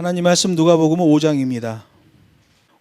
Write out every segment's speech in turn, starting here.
하나님 말씀 누가복음 5장입니다.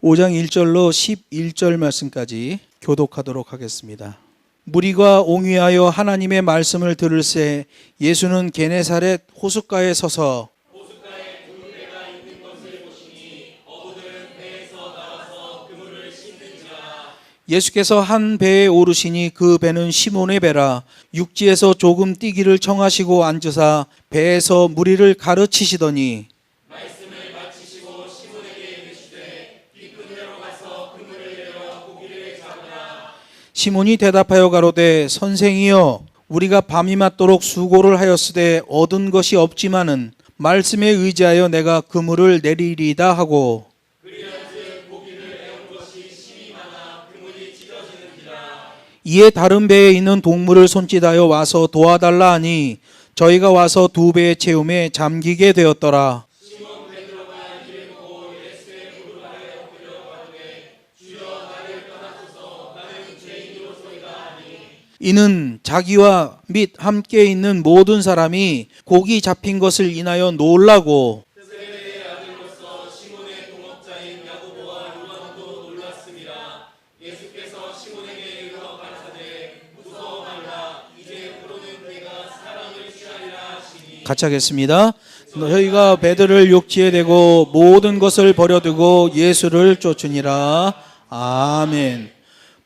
5장 1절로 11절 말씀까지 교독하도록 하겠습니다. 무리가 옹위하여 하나님의 말씀을 들을새 예수는 게네사렛 호숫가에 서서 호숫가에 두 배가 있는 것을 보시니 어부들은 배에서 나와서 그물을 씻는지라. 예수께서 한 배에 오르시니 그 배는 시몬의 배라. 육지에서 조금 뛰기를 청하시고 앉으사 배에서 무리를 가르치시더니 말씀을 마치시고 시몬에게 이르시되 깊은 데로 가서 그물을 내려 고기를 잡으라. 시몬이 대답하여 가로되 선생이여 우리가 밤이 맞도록 수고를 하였으되 얻은 것이 없지만은 말씀에 의지하여 내가 그물을 내리리이다 하고 그리한즉 고기를 내온 것이 심이 많아 그물이 찢어지는지라. 이에 다른 배에 있는 동물을 손짓하여 와서 도와달라 하니 저희가 와서 두 배의 채움에 잠기게 되었더라. 시몬 베드로가 이를 보고 예수의 무릎 아래 엎드려 가로되 주여 나를 떠나소서 나는 죄인으로소이다 하니 이는 자기와 및 함께 있는 모든 사람이 고기 잡힌 것을 인하여 놀라고 세베대의 아들로서 시몬의 동업자인 야고보와 요한도 놀랐습니다. 예수께서 시몬에게 이르러 가라사대 무서워 말라 이제 부르는 내가 사람을 취하리라 하시니 같이 하겠습니다. 너희가 배들을 육지에 대고 모든 것을 버려두고 예수를 쫓으니라. 아멘.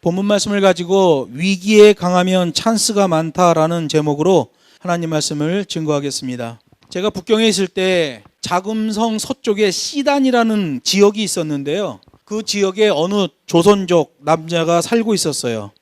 본문 말씀을 가지고 위기에 강하면 찬스가 많다라는 제목으로 하나님 말씀을 증거하겠습니다. 제가 북경에 있을 때 자금성 서쪽에 시단이라는 지역이 있었는데요. 그 지역에 어느 조선족 남자가 살고 있었어요.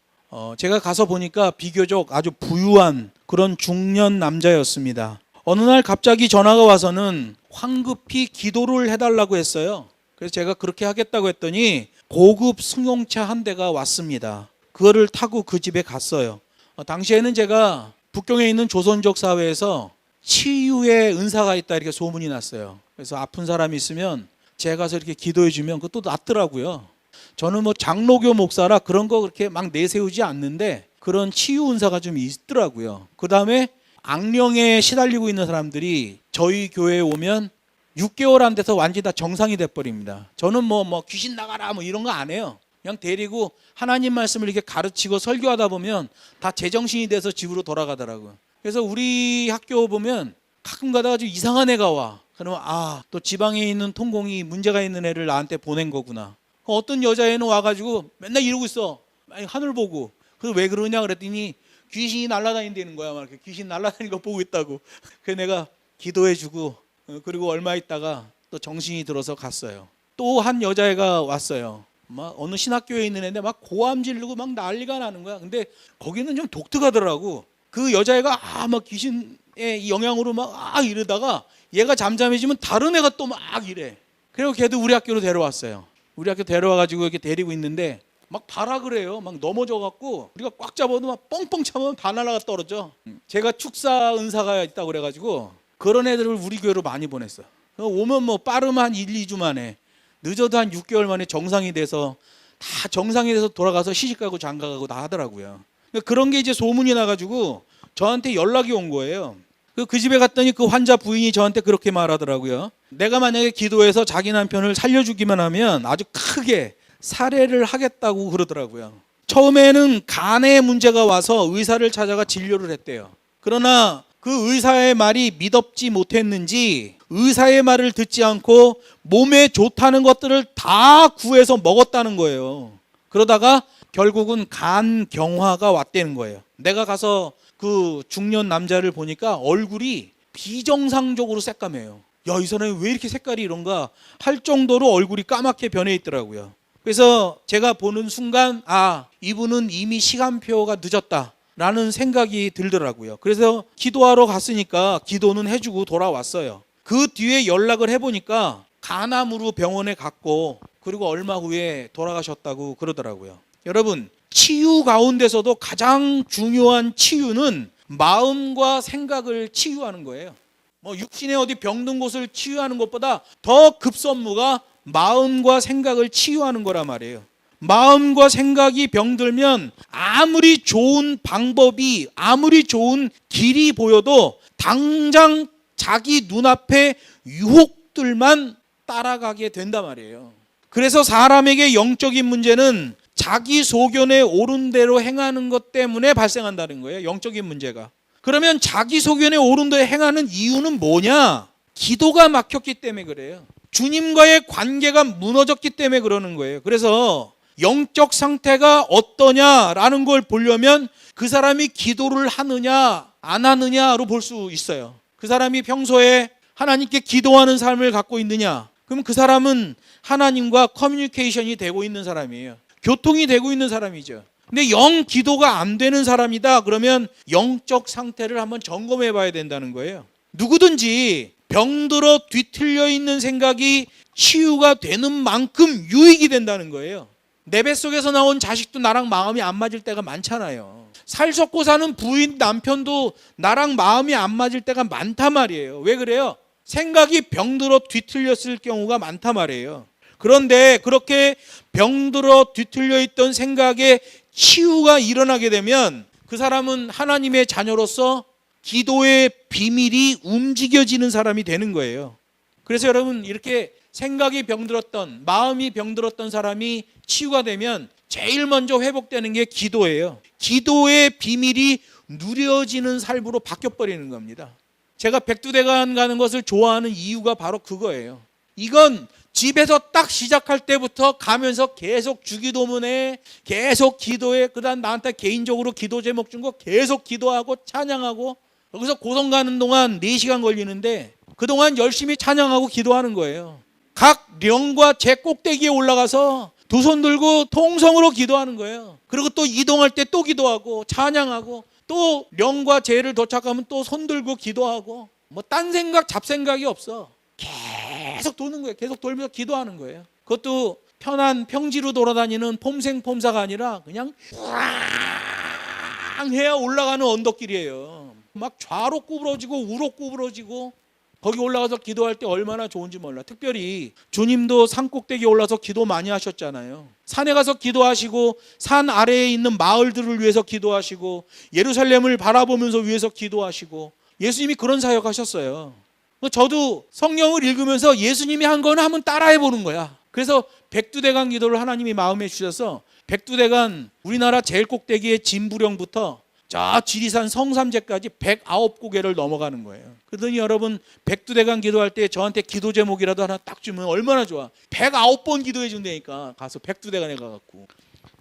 제가 가서 보니까 비교적 아주 부유한 그런 중년 남자였습니다. 어느 날 갑자기 전화가 와서는 황급히 기도를 해달라고 했어요. 그래서 제가 그렇게 하겠다고 했더니 고급 승용차 한 대가 왔습니다. 그거를 타고 그 집에 갔어요. 당시에는 제가 북경에 있는 조선족 사회에서 치유의 은사가 있다 이렇게 소문이 났어요. 그래서 아픈 사람이 있으면 제가 가서 이렇게 기도해 주면 그것도 낫더라고요. 저는 뭐 장로교 목사라 그런 거 그렇게 막 내세우지 않는데 그런 치유 은사가 좀 있더라고요. 그 다음에 악령에 시달리고 있는 사람들이 저희 교회에 오면 6개월 안 돼서 완전히 다 정상이 돼버립니다. 저는 뭐 귀신 나가라 뭐 이런 거 안 해요. 그냥 데리고 하나님 말씀을 이렇게 가르치고 설교하다 보면 다 제정신이 돼서 집으로 돌아가더라고요. 그래서 우리 학교 보면 가끔 가다가 좀 이상한 애가 와. 그러면 또 지방에 있는 통공이 문제가 있는 애를 나한테 보낸 거구나. 어떤 여자애는 와가지고 맨날 이러고 있어. 하늘 보고. 그래서 왜 그러냐 그랬더니 귀신이 날아다닌다는 거야. 막 이렇게 귀신 날아다니는 거 보고 있다고. 그래서 내가 기도해주고 그리고 얼마 있다가 또 정신이 들어서 갔어요. 또 한 여자애가 왔어요. 막 어느 신학교에 있는 애인데 막 고함 지르고 막 난리가 나는 거야. 근데 거기는 좀 독특하더라고. 그 여자애가 막 귀신의 영향으로 막 이러다가 얘가 잠잠해지면 다른 애가 또 막 이래. 그리고 걔도 우리 학교로 데려왔어요. 우리 학교 데려와가지고 이렇게 데리고 있는데 막 봐라 그래요. 막 넘어져갖고 우리가 꽉 잡아도 막 뻥뻥 차면 바나나가 떨어져. 제가 축사 은사가 있다고 그래가지고 그런 애들을 우리 교회로 많이 보냈어요. 오면 뭐 빠르면 한 1, 2주 만에 늦어도 한 6개월 만에 정상이 돼서 다 정상이 돼서 돌아가서 시집가고 장가가고 다 하더라고요. 그런 게 이제 소문이 나가지고 저한테 연락이 온 거예요. 그 집에 갔더니 그 환자 부인이 저한테 그렇게 말하더라고요. 내가 만약에 기도해서 자기 남편을 살려주기만 하면 아주 크게 살해를 하겠다고 그러더라고요. 처음에는 간에 문제가 와서 의사를 찾아가 진료를 했대요. 그러나 그 의사의 말이 믿업지 못했는지 의사의 말을 듣지 않고 몸에 좋다는 것들을 다 구해서 먹었다는 거예요. 그러다가 결국은 간경화가 왔다는 거예요. 내가 가서 그 중년 남자를 보니까 얼굴이 비정상적으로 새까매요. 야, 이 사람이 왜 이렇게 색깔이 이런가 할 정도로 얼굴이 까맣게 변해 있더라고요. 그래서 제가 보는 순간 이분은 이미 시간표가 늦었다 라는 생각이 들더라고요. 그래서 기도하러 갔으니까 기도는 해주고 돌아왔어요. 그 뒤에 연락을 해보니까 간암으로 병원에 갔고 그리고 얼마 후에 돌아가셨다고 그러더라고요. 여러분, 치유 가운데서도 가장 중요한 치유는 마음과 생각을 치유하는 거예요. 육신에 어디 병든 곳을 치유하는 것보다 더 급선무가 마음과 생각을 치유하는 거란 말이에요. 마음과 생각이 병들면 아무리 좋은 방법이 아무리 좋은 길이 보여도 당장 자기 눈앞에 유혹들만 따라가게 된단 말이에요. 그래서 사람에게 영적인 문제는 자기 소견에 옳은 대로 행하는 것 때문에 발생한다는 거예요. 영적인 문제가. 그러면 자기 소견에 옳은 대로 행하는 이유는 뭐냐? 기도가 막혔기 때문에 그래요. 주님과의 관계가 무너졌기 때문에 그러는 거예요. 그래서 영적 상태가 어떠냐라는 걸 보려면 그 사람이 기도를 하느냐 안 하느냐로 볼 수 있어요. 그 사람이 평소에 하나님께 기도하는 삶을 갖고 있느냐, 그럼 그 사람은 하나님과 커뮤니케이션이 되고 있는 사람이에요. 교통이 되고 있는 사람이죠. 근데 영 기도가 안 되는 사람이다 그러면 영적 상태를 한번 점검해 봐야 된다는 거예요. 누구든지 병들어 뒤틀려 있는 생각이 치유가 되는 만큼 유익이 된다는 거예요. 내 뱃속에서 나온 자식도 나랑 마음이 안 맞을 때가 많잖아요. 살 썩고 사는 부인 남편도 나랑 마음이 안 맞을 때가 많단 말이에요. 왜 그래요? 생각이 병들어 뒤틀렸을 경우가 많단 말이에요. 그런데 그렇게 병들어 뒤틀려 있던 생각에 치유가 일어나게 되면 그 사람은 하나님의 자녀로서 기도의 비밀이 움직여지는 사람이 되는 거예요. 그래서 여러분, 이렇게 생각이 병들었던, 마음이 병들었던 사람이 치유가 되면 제일 먼저 회복되는 게 기도예요. 기도의 비밀이 누려지는 삶으로 바뀌어버리는 겁니다. 제가 백두대간 가는 것을 좋아하는 이유가 바로 그거예요. 이건 집에서 딱 시작할 때부터 가면서 계속 주기도문에, 계속 기도해, 그 다음 나한테 개인적으로 기도 제목 준 거 계속 기도하고 찬양하고, 여기서 고성 가는 동안 4시간 걸리는데 그동안 열심히 찬양하고 기도하는 거예요. 각 령과 제 꼭대기에 올라가서 두 손 들고 통성으로 기도하는 거예요. 그리고 또 이동할 때 또 기도하고 찬양하고, 또 령과 제를 도착하면 또 손 들고 기도하고, 뭐 딴 생각 잡생각이 없어. 계속 도는 거예요. 계속 돌면서 기도하는 거예요. 그것도 편한 평지로 돌아다니는 폼생폼사가 아니라 그냥 꽝 해야 올라가는 언덕길이에요. 막 좌로 구부러지고 우로 구부러지고, 거기 올라가서 기도할 때 얼마나 좋은지 몰라. 특별히 주님도 산 꼭대기에 올라서 기도 많이 하셨잖아요. 산에 가서 기도하시고, 산 아래에 있는 마을들을 위해서 기도하시고, 예루살렘을 바라보면서 위해서 기도하시고, 예수님이 그런 사역 하셨어요. 저도 성경을 읽으면서 예수님이 한 거는 한번 따라해 보는 거야. 그래서 백두대간 기도를 하나님이 마음에 주셔서 백두대간, 우리나라 제일 꼭대기의 진부령부터 저 지리산 성삼재까지 109고개를 넘어가는 거예요. 그러더니 여러분, 백두대간 기도할 때 저한테 기도 제목이라도 하나 딱 주면 얼마나 좋아. 109번 기도해 준다니까. 가서 백두대간에 가갖고.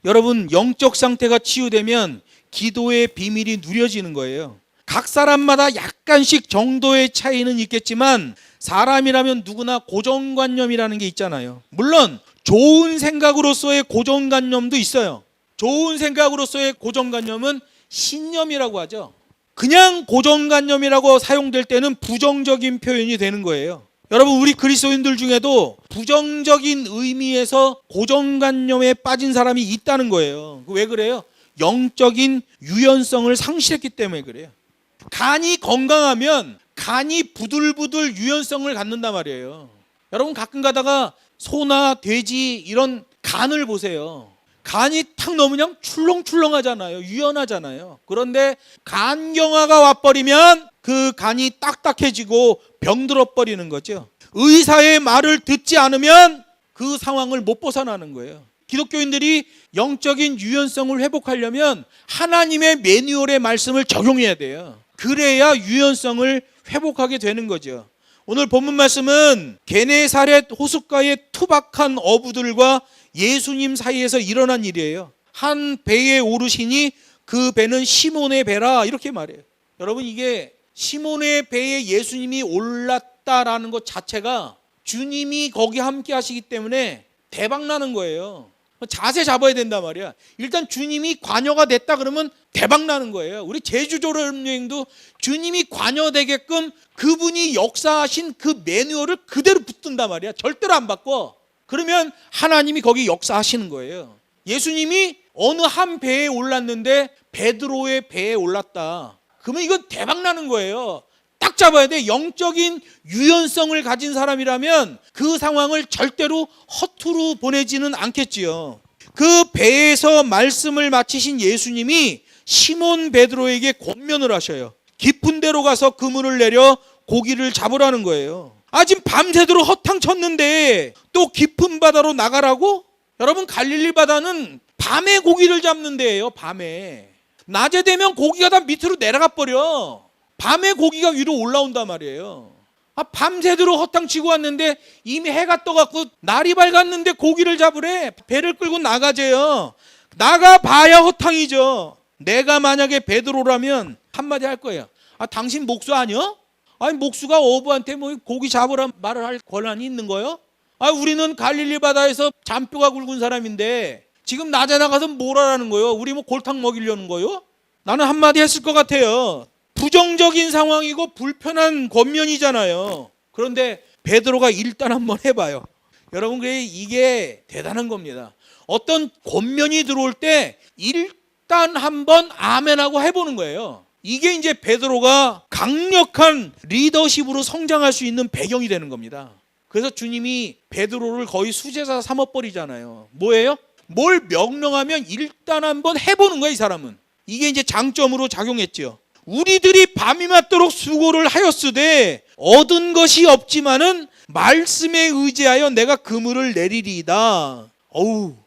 여러분, 영적 상태가 치유되면 기도의 비밀이 누려지는 거예요. 각 사람마다 약간씩 정도의 차이는 있겠지만 사람이라면 누구나 고정관념이라는 게 있잖아요. 물론 좋은 생각으로서의 고정관념도 있어요. 좋은 생각으로서의 고정관념은 신념이라고 하죠. 그냥 고정관념이라고 사용될 때는 부정적인 표현이 되는 거예요. 여러분, 우리 그리스도인들 중에도 부정적인 의미에서 고정관념에 빠진 사람이 있다는 거예요. 왜 그래요? 영적인 유연성을 상실했기 때문에 그래요. 간이 건강하면 간이 부들부들 유연성을 갖는단 말이에요. 여러분, 가끔 가다가 소나 돼지 이런 간을 보세요. 간이 탁 넘으면 출렁출렁하잖아요. 유연하잖아요. 그런데 간경화가 와버리면 그 간이 딱딱해지고 병들어 버리는 거죠. 의사의 말을 듣지 않으면 그 상황을 못 벗어나는 거예요. 기독교인들이 영적인 유연성을 회복하려면 하나님의 매뉴얼의 말씀을 적용해야 돼요. 그래야 유연성을 회복하게 되는 거죠. 오늘 본문 말씀은 게네사렛 호숫가의 투박한 어부들과 예수님 사이에서 일어난 일이에요. 한 배에 오르시니 그 배는 시몬의 배라, 이렇게 말해요. 여러분, 이게 시몬의 배에 예수님이 올랐다라는 것 자체가 주님이 거기 함께 하시기 때문에 대박 나는 거예요. 자세 잡아야 된단 말이야. 일단 주님이 관여가 됐다 그러면 대박 나는 거예요. 우리 제주 졸업여행도 주님이 관여되게끔 그분이 역사하신 그 매뉴얼을 그대로 붙든단 말이야. 절대로 안 바꿔. 그러면 하나님이 거기 역사하시는 거예요. 예수님이 어느 한 배에 올랐는데 베드로의 배에 올랐다. 그러면 이건 대박 나는 거예요. 딱 잡아야 돼. 영적인 유연성을 가진 사람이라면 그 상황을 절대로 허투루 보내지는 않겠지요. 그 배에서 말씀을 마치신 예수님이 시몬 베드로에게 권면을 하셔요. 깊은 데로 가서 그물을 내려 고기를 잡으라는 거예요. 지금 밤새도록 허탕쳤는데 또 깊은 바다로 나가라고? 여러분, 갈릴리 바다는 밤에 고기를 잡는 데예요. 밤에. 낮에 되면 고기가 다 밑으로 내려가 버려. 밤에 고기가 위로 올라온단 말이에요. 밤새도록 허탕치고 왔는데 이미 해가 떠갖고 날이 밝았는데 고기를 잡으래. 배를 끌고 나가재요. 나가봐야 허탕이죠. 내가 만약에 베드로라면 한마디 할 거예요. 당신 목수 아니야? 목수가 어부한테 뭐 고기 잡으라 말을 할 권한이 있는 거요? 우리는 갈릴리 바다에서 잔뼈가 굵은 사람인데 지금 낮에 나가서 뭘 하라는 거요? 우리 뭐 골탕 먹이려는 거요? 나는 한마디 했을 것 같아요. 부정적인 상황이고 불편한 권면이잖아요. 그런데 베드로가 일단 한번 해봐요. 여러분, 이게 대단한 겁니다. 어떤 권면이 들어올 때 일단 한번 아멘하고 해보는 거예요. 이게 이제 베드로가 강력한 리더십으로 성장할 수 있는 배경이 되는 겁니다. 그래서 주님이 베드로를 거의 수제자 삼아버리잖아요. 뭐예요? 뭘 명령하면 일단 한번 해보는 거예요, 이 사람은. 이게 이제 장점으로 작용했죠. 우리들이 밤이 맞도록 수고를 하였으되 얻은 것이 없지만은 말씀에 의지하여 내가 그물을 내리리이다.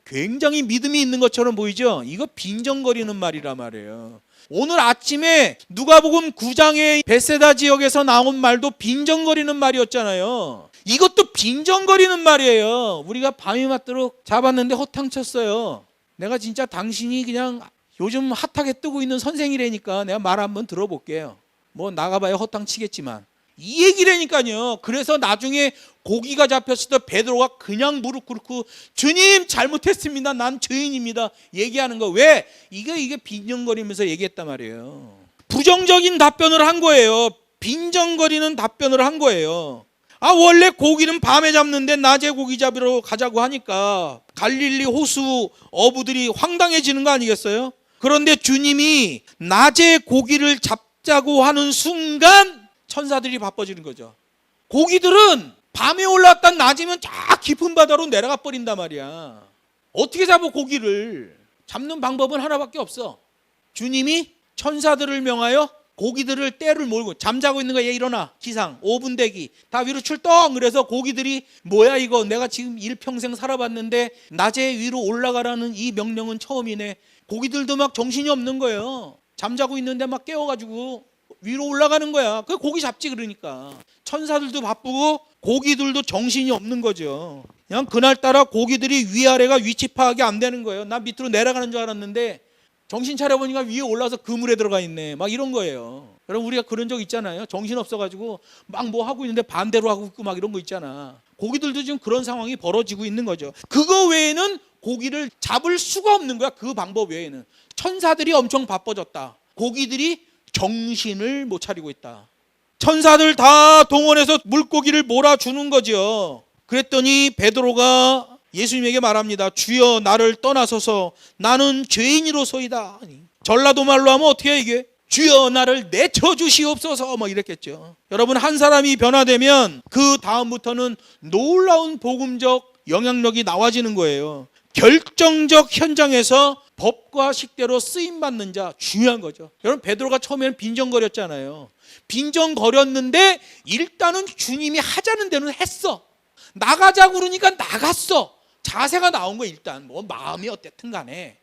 굉장히 믿음이 있는 것처럼 보이죠? 이거 빈정거리는 말이란 말이에요. 오늘 아침에 누가복음 9장의 베세다 지역에서 나온 말도 빈정거리는 말이었잖아요. 이것도 빈정거리는 말이에요. 우리가 밤이 맞도록 잡았는데 허탕쳤어요. 내가 진짜 당신이 그냥 요즘 핫하게 뜨고 있는 선생이라니까 내가 말 한번 들어볼게요. 뭐 나가봐야 허탕치겠지만. 이 얘기라니까요. 그래서 나중에 고기가 잡혔을 때 베드로가 그냥 무릎 꿇고 주님 잘못했습니다. 난 죄인입니다. 얘기하는 거. 왜? 이게 빈정거리면서 얘기했단 말이에요. 부정적인 답변을 한 거예요. 빈정거리는 답변을 한 거예요. 원래 고기는 밤에 잡는데 낮에 고기 잡으러 가자고 하니까 갈릴리 호수 어부들이 황당해지는 거 아니겠어요? 그런데 주님이 낮에 고기를 잡자고 하는 순간 천사들이 바빠지는 거죠. 고기들은 밤에 올라왔다 낮이면 쫙 깊은 바다로 내려가 버린단 말이야. 어떻게 잡아 고기를? 잡는 방법은 하나밖에 없어. 주님이 천사들을 명하여 고기들을 떼를 몰고 잠자고 있는 거야. 얘 일어나. 기상 5분 대기. 다 위로 출동. 그래서 고기들이 뭐야 이거, 내가 지금 일평생 살아봤는데 낮에 위로 올라가라는 이 명령은 처음이네. 고기들도 막 정신이 없는 거예요. 잠자고 있는데 막 깨워가지고 위로 올라가는 거야. 그 고기 잡지. 그러니까 천사들도 바쁘고 고기들도 정신이 없는 거죠. 그냥 그날따라 고기들이 위아래가 위치 파악이 안 되는 거예요. 나 밑으로 내려가는 줄 알았는데 정신 차려보니까 위에 올라와서 그물에 들어가 있네. 막 이런 거예요. 여러분, 우리가 그런 적 있잖아요. 정신 없어가지고 막 뭐 하고 있는데 반대로 하고 있고 막 이런 거 있잖아. 고기들도 지금 그런 상황이 벌어지고 있는 거죠. 그거 외에는 고기를 잡을 수가 없는 거야. 그 방법 외에는. 천사들이 엄청 바빠졌다. 고기들이 정신을 못 차리고 있다. 천사들 다 동원해서 물고기를 몰아주는 거죠. 그랬더니 베드로가 예수님에게 말합니다. 주여, 나를 떠나소서. 나는 죄인이로소이다. 전라도 말로 하면 어떻게 해 이게? 주여, 나를 내쳐주시옵소서. 뭐 이랬겠죠. 여러분, 한 사람이 변화되면 그 다음부터는 놀라운 복음적 영향력이 나와지는 거예요. 결정적 현장에서 법과 식대로 쓰임받는 자, 중요한 거죠. 여러분, 베드로가 처음에는 빈정거렸잖아요. 빈정거렸는데 일단은 주님이 하자는 대로 했어. 나가자고 그러니까 나갔어. 자세가 나온 거. 일단 뭐 마음이 어땠든 간에.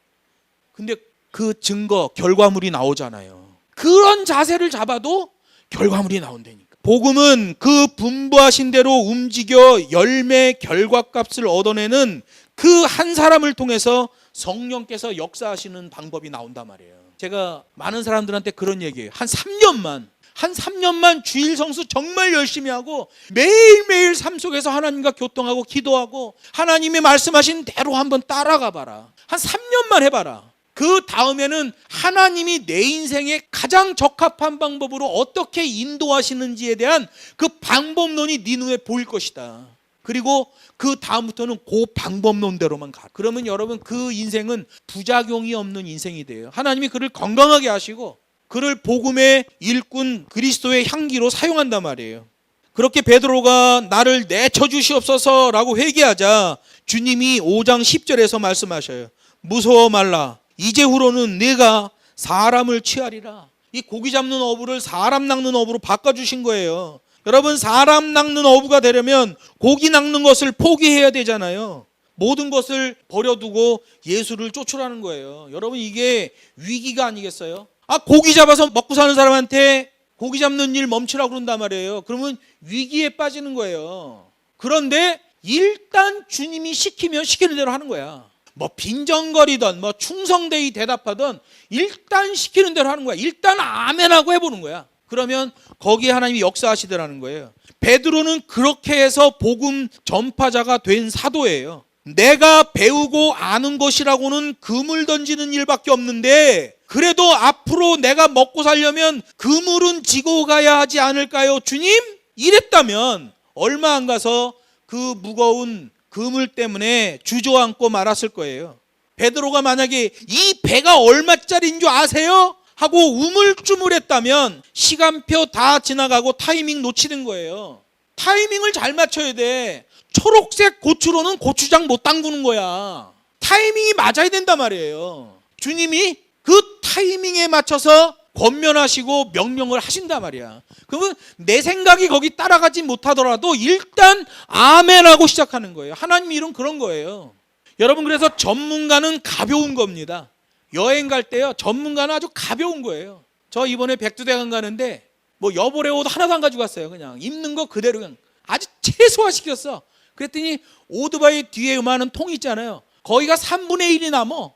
근데 그 증거, 결과물이 나오잖아요. 그런 자세를 잡아도 결과물이 나온다니까. 복음은 그 분부하신 대로 움직여 열매 결과값을 얻어내는 그 한 사람을 통해서 성령께서 역사하시는 방법이 나온단 말이에요. 제가 많은 사람들한테 그런 얘기해요. 한 3년만 주일 성수 정말 열심히 하고 매일매일 삶 속에서 하나님과 교통하고 기도하고 하나님이 말씀하신 대로 한번 따라가 봐라. 한 3년만 해봐라. 그 다음에는 하나님이 내 인생에 가장 적합한 방법으로 어떻게 인도하시는지에 대한 그 방법론이 네 눈에 보일 것이다. 그리고 그 다음부터는 그 방법론대로만 가. 그러면 여러분, 그 인생은 부작용이 없는 인생이 돼요. 하나님이 그를 건강하게 하시고 그를 복음의 일꾼 그리스도의 향기로 사용한단 말이에요. 그렇게 베드로가 나를 내쳐주시옵소서라고 회개하자 주님이 5장 10절에서 말씀하셔요. 무서워 말라. 이제후로는 내가 사람을 취하리라. 이 고기 잡는 어부를 사람 낚는 어부로 바꿔주신 거예요. 여러분, 사람 낚는 어부가 되려면 고기 낚는 것을 포기해야 되잖아요. 모든 것을 버려두고 예수를 쫓으라는 거예요. 여러분, 이게 위기가 아니겠어요? 고기 잡아서 먹고 사는 사람한테 고기 잡는 일 멈추라고 그런단 말이에요. 그러면 위기에 빠지는 거예요. 그런데 일단 주님이 시키면 시키는 대로 하는 거야. 뭐 빈정거리든 뭐 충성되이 대답하든 일단 시키는 대로 하는 거야. 일단 아멘하고 해보는 거야. 그러면 거기에 하나님이 역사하시더라는 거예요. 베드로는 그렇게 해서 복음 전파자가 된 사도예요. 내가 배우고 아는 것이라고는 그물 던지는 일밖에 없는데 그래도 앞으로 내가 먹고 살려면 그물은 지고 가야 하지 않을까요, 주님? 이랬다면 얼마 안 가서 그 무거운 그물 때문에 주저앉고 말았을 거예요. 베드로가 만약에 이 배가 얼마짜리인 줄 아세요? 하고 우물쭈물했다면 시간표 다 지나가고 타이밍 놓치는 거예요. 타이밍을 잘 맞춰야 돼. 초록색 고추로는 고추장 못 담그는 거야. 타이밍이 맞아야 된단 말이에요. 주님이 그 타이밍에 맞춰서 권면하시고 명령을 하신단 말이야. 그러면 내 생각이 거기 따라가지 못하더라도 일단 아멘하고 시작하는 거예요. 하나님 일은 그런 거예요. 여러분, 그래서 전문가는 가벼운 겁니다. 여행 갈 때요, 전문가는 아주 가벼운 거예요. 저 이번에 백두대간 가는데 뭐 여보레 옷 하나도 안 가지고 갔어요. 그냥 입는 거 그대로 그냥 아주 최소화시켰어. 그랬더니 오토바이 뒤에 음하는 통 있잖아요. 거기가 3분의 1이 남어.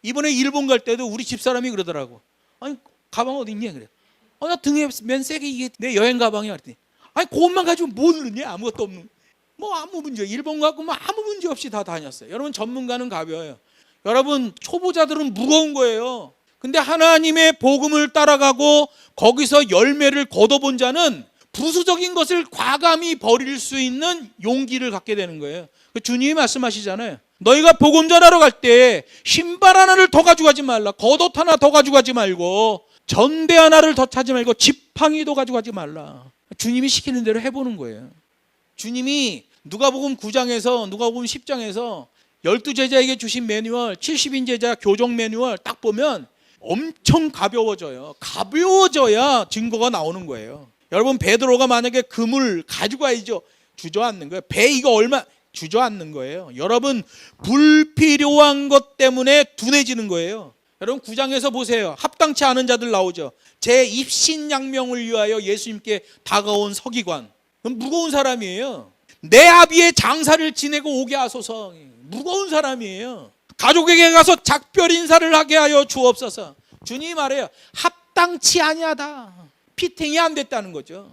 이번에 일본 갈 때도 우리 집사람이 그러더라고. 아니, 가방 어디 있냐? 그래. 나 등에 면 세게 이게 내 여행 가방이야. 그랬더니 아니, 그것만 가지고 뭐 넣냐? 아무것도 없는. 뭐 아무 문제. 일본 가고 뭐 아무 문제 없이 다 다녔어요. 여러분, 전문가는 가벼워요. 여러분, 초보자들은 무거운 거예요. 근데 하나님의 복음을 따라가고 거기서 열매를 거둬본 자는 부수적인 것을 과감히 버릴 수 있는 용기를 갖게 되는 거예요. 주님이 말씀하시잖아요. 너희가 복음 전하러 갈 때 신발 하나를 더 가져가지 말라. 겉옷 하나 더 가져가지 말고 전대 하나를 더 차지 말고 지팡이도 가져가지 말라. 주님이 시키는 대로 해보는 거예요. 주님이 누가복음 9장에서 누가복음 10장에서 12제자에게 주신 매뉴얼, 70인 제자 교정 매뉴얼 딱 보면 엄청 가벼워져요. 가벼워져야 증거가 나오는 거예요. 여러분, 베드로가 만약에 그물 가지고 와야죠. 주저앉는 거예요. 배 이거 얼마 주저앉는 거예요. 여러분, 불필요한 것 때문에 둔해지는 거예요. 여러분, 9장에서 보세요. 합당치 않은 자들 나오죠. 제 입신양명을 위하여 예수님께 다가온 서기관. 그럼 무거운 사람이에요. 내 아비의 장사를 지내고 오게 하소서. 무거운 사람이에요. 가족에게 가서 작별 인사를 하게 하여 주옵소서. 주님이 말해요. 합당치 아니하다. 피팅이 안 됐다는 거죠.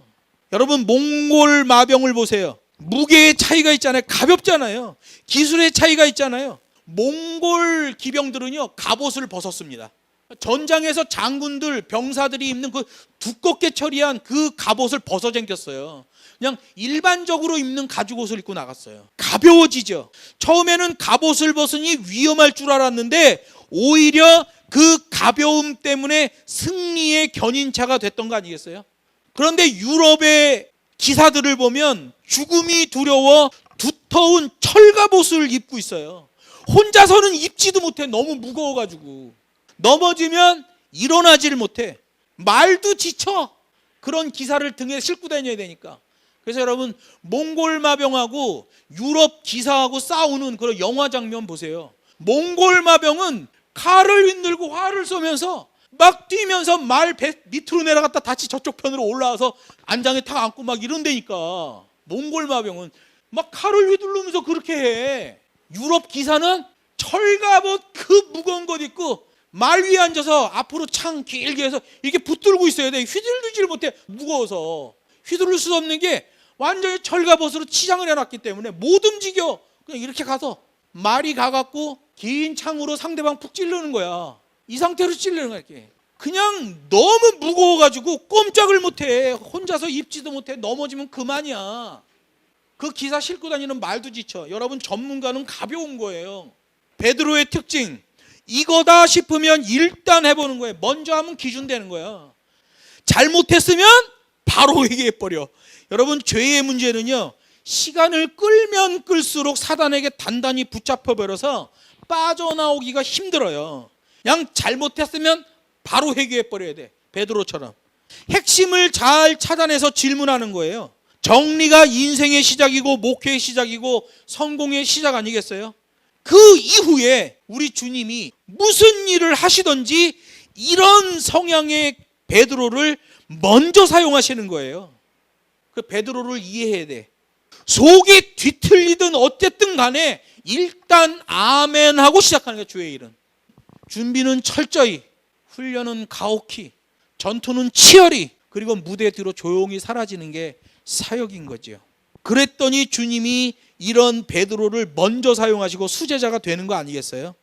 여러분, 몽골 마병을 보세요. 무게의 차이가 있잖아요. 가볍잖아요. 기술의 차이가 있잖아요. 몽골 기병들은요, 갑옷을 벗었습니다. 전장에서 장군들, 병사들이 입는 그 두껍게 처리한 그 갑옷을 벗어 쟁겼어요. 그냥 일반적으로 입는 가죽옷을 입고 나갔어요. 가벼워지죠. 처음에는 갑옷을 벗으니 위험할 줄 알았는데 오히려 그 가벼움 때문에 승리의 견인차가 됐던 거 아니겠어요? 그런데 유럽의 기사들을 보면 죽음이 두려워 두터운 철갑옷을 입고 있어요. 혼자서는 입지도 못해. 너무 무거워가지고. 넘어지면 일어나지를 못해. 말도 지쳐. 그런 기사를 등에 싣고 다녀야 되니까. 그래서 여러분, 몽골 마병하고 유럽 기사하고 싸우는 그런 영화 장면 보세요. 몽골 마병은 칼을 흔들고 활을 쏘면서 막 뛰면서 말 배 밑으로 내려갔다 다시 저쪽 편으로 올라와서 안장에 탁 앉고 막 이런다니까. 몽골 마병은 막 칼을 휘두르면서 그렇게 해. 유럽 기사는 철갑옷 그 무거운 것 입고 말 위에 앉아서 앞으로 창 길게 해서 이렇게 붙들고 있어야 돼. 휘둘르지를 못해. 무거워서. 휘두를 수 없는 게 완전히 철갑옷으로 치장을 해놨기 때문에 못 움직여. 그냥 이렇게 가서 말이 가갖고 긴 창으로 상대방 푹 찌르는 거야. 이 상태로 찌르는 거야. 이렇게. 그냥 너무 무거워가지고 꼼짝을 못해. 혼자서 입지도 못해. 넘어지면 그만이야. 그 기사 싣고 다니는 말도 지쳐. 여러분, 전문가는 가벼운 거예요. 베드로의 특징, 이거다 싶으면 일단 해보는 거예요. 먼저 하면 기준되는 거야. 잘못했으면 바로 회개해버려. 여러분, 죄의 문제는요, 시간을 끌면 끌수록 사단에게 단단히 붙잡혀버려서 빠져나오기가 힘들어요. 그냥 잘못했으면 바로 회개해버려야 돼. 베드로처럼. 핵심을 잘 찾아내서 질문하는 거예요. 정리가 인생의 시작이고 목회의 시작이고 성공의 시작 아니겠어요? 그 이후에 우리 주님이 무슨 일을 하시든지 이런 성향의 베드로를 먼저 사용하시는 거예요. 그 베드로를 이해해야 돼. 속이 뒤틀리든 어쨌든 간에 일단 아멘 하고 시작하는 거예요. 주의 일은. 준비는 철저히, 훈련은 가혹히, 전투는 치열히, 그리고 무대 뒤로 조용히 사라지는 게 사역인 거죠. 그랬더니 주님이 이런 베드로를 먼저 사용하시고 수제자가 되는 거 아니겠어요?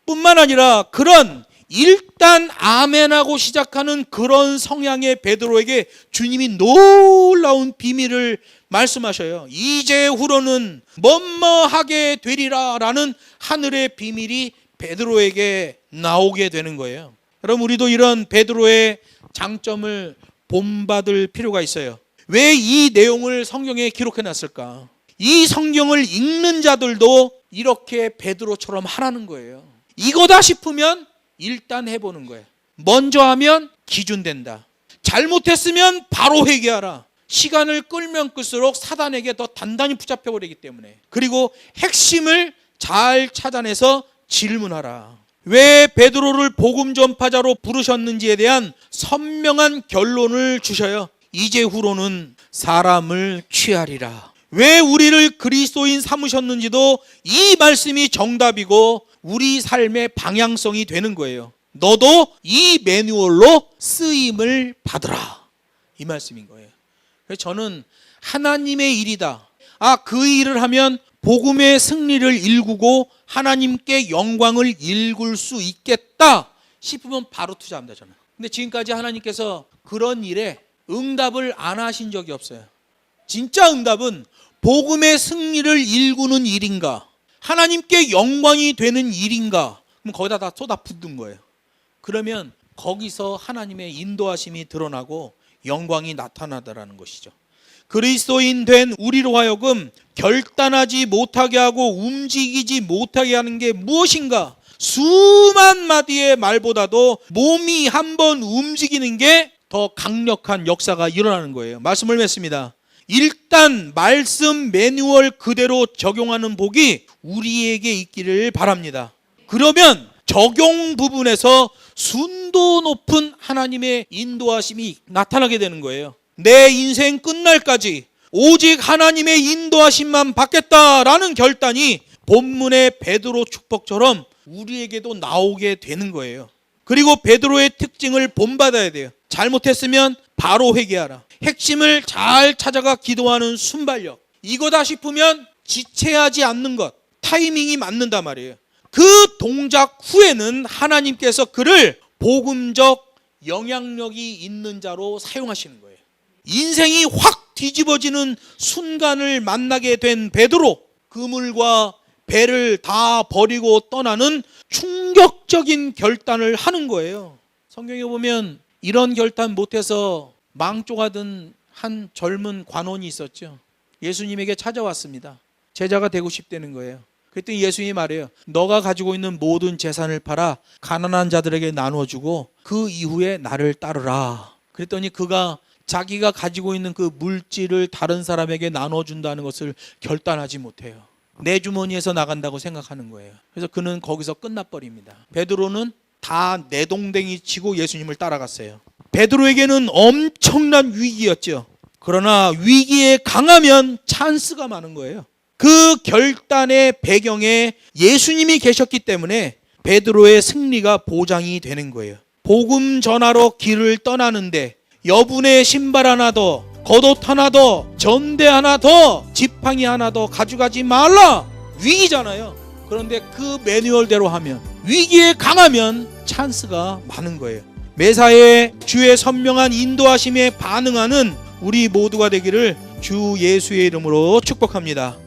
뿐만 아니라 그런 일단 아멘하고 시작하는 그런 성향의 베드로에게 주님이 놀라운 비밀을 말씀하셔요. 이제후로는 뭐뭐하게 되리라 라는 하늘의 비밀이 베드로에게 나오게 되는 거예요. 여러분, 우리도 이런 베드로의 장점을 본받을 필요가 있어요. 왜 이 내용을 성경에 기록해 놨을까? 이 성경을 읽는 자들도 이렇게 베드로처럼 하라는 거예요. 이거다 싶으면 일단 해보는 거예요. 먼저 하면 기준된다. 잘못했으면 바로 회개하라. 시간을 끌면 끌수록 사단에게 더 단단히 붙잡혀 버리기 때문에. 그리고 핵심을 잘 찾아내서 질문하라. 왜 베드로를 복음 전파자로 부르셨는지에 대한 선명한 결론을 주셔요. 이제후로는 사람을 취하리라. 왜 우리를 그리스도인 삼으셨는지도 이 말씀이 정답이고 우리 삶의 방향성이 되는 거예요. 너도 이 매뉴얼로 쓰임을 받으라. 이 말씀인 거예요. 그래서 저는 하나님의 일이다. 그 일을 하면 복음의 승리를 일구고 하나님께 영광을 일굴 수 있겠다 싶으면 바로 투자합니다, 저는. 근데 지금까지 하나님께서 그런 일에 응답을 안 하신 적이 없어요. 진짜 응답은 복음의 승리를 일구는 일인가, 하나님께 영광이 되는 일인가, 그럼 거기다 다 쏟아붓는 거예요. 그러면 거기서 하나님의 인도하심이 드러나고 영광이 나타나더라는 것이죠. 그리스도인 된 우리로 하여금 결단하지 못하게 하고 움직이지 못하게 하는 게 무엇인가? 수만 마디의 말보다도 몸이 한번 움직이는 게 더 강력한 역사가 일어나는 거예요. 말씀을 맺습니다. 일단 말씀 매뉴얼 그대로 적용하는 복이 우리에게 있기를 바랍니다. 그러면 적용 부분에서 순도 높은 하나님의 인도하심이 나타나게 되는 거예요. 내 인생 끝날까지 오직 하나님의 인도하심만 받겠다라는 결단이 본문의 베드로 축복처럼 우리에게도 나오게 되는 거예요. 그리고 베드로의 특징을 본받아야 돼요. 잘못했으면 바로 회개하라. 핵심을 잘 찾아가 기도하는 순발력. 이거다 싶으면 지체하지 않는 것. 타이밍이 맞는단 말이에요. 그 동작 후에는 하나님께서 그를 복음적 영향력이 있는 자로 사용하시는 거예요. 인생이 확 뒤집어지는 순간을 만나게 된 베드로, 그물과 배를 다 버리고 떠나는 충격적인 결단을 하는 거예요. 성경에 보면 이런 결단 못해서 망조가던 한 젊은 관원이 있었죠. 예수님에게 찾아왔습니다. 제자가 되고 싶다는 거예요. 그랬더니 예수님이 말해요. 너가 가지고 있는 모든 재산을 팔아 가난한 자들에게 나눠주고 그 이후에 나를 따르라. 그랬더니 그가 자기가 가지고 있는 그 물질을 다른 사람에게 나눠준다는 것을 결단하지 못해요. 내 주머니에서 나간다고 생각하는 거예요. 그래서 그는 거기서 끝나버립니다. 베드로는 다 내동댕이 치고 예수님을 따라갔어요. 베드로에게는 엄청난 위기였죠. 그러나 위기에 강하면 찬스가 많은 거예요. 그 결단의 배경에 예수님이 계셨기 때문에 베드로의 승리가 보장이 되는 거예요. 복음 전하러 길을 떠나는데 여분의 신발 하나 더, 겉옷 하나 더, 전대 하나 더, 지팡이 하나 더 가져가지 말라. 위기잖아요. 그런데 그 매뉴얼대로 하면, 위기에 강하면 찬스가 많은 거예요. 매사에 주의 선명한 인도하심에 반응하는 우리 모두가 되기를 주 예수의 이름으로 축복합니다.